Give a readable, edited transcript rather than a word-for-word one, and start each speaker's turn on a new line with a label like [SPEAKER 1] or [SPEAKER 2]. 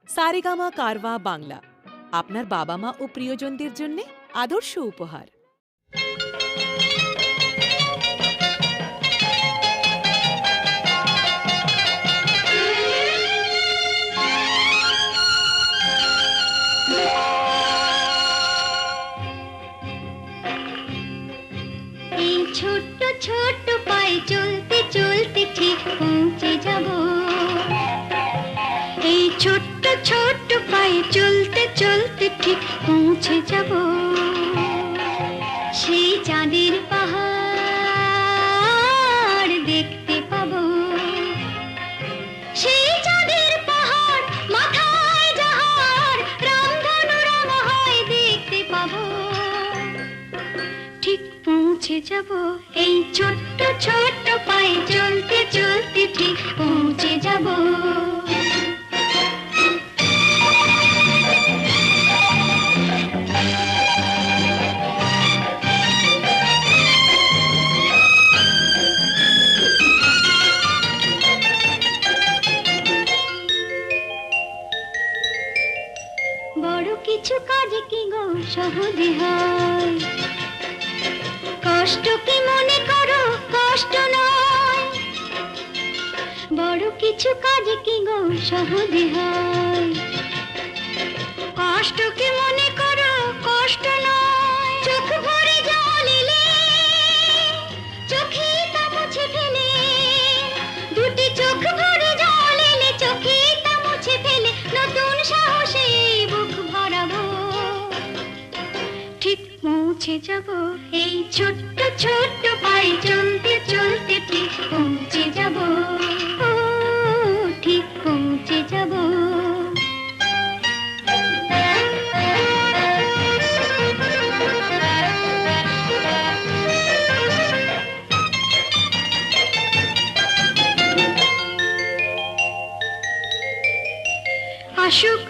[SPEAKER 1] সারেগামা কারওয়া বাংলা আপনার বাবা মা ও প্রিয়জনদের জন্য আদর্শ উপহার।
[SPEAKER 2] এই ছোট্ট ছোট্ট পায়ে চলতে চলতে ঠিক পৌঁছে যাব। এই ছোট্ট ছোট্ট পায়ে চলতে চলতে ঠিক পৌঁছে যাব। সেই চাঁদের পাহাড় দেখতে পাবো। সেই চাঁদের পাহাড় মাথায় যাহার রামধনু রাঙা হয় দেখতে পাবো। ঠিক পৌঁছে যাব। এই ছোট্ট ছোট্ট পায়ে চলতে চলতে ঠিক পৌঁছে যাব। বড় কিছু কাজ কি গো সহজে হয়, কষ্ট কি মনে করো কষ্ট নয়। বড় কিছু কাজ কি গো সহজে হয়, কষ্ট কি মনে করো কষ্ট নয়। চোখ ভরে জল এলে চোখে তা মুছে ফেলে, দুটি চোখ ভরে জল এলে চোখে তা মুছে ফেলে নতুন সাহসে বুক ভরাবো। ঠিক পৌঁছে যাব। এই ছোট্ট ছোট্ট পায়ে চলতে চলতে ঠিক পৌঁছে যাব। ও ঠিক পৌঁছে যাব। আসুক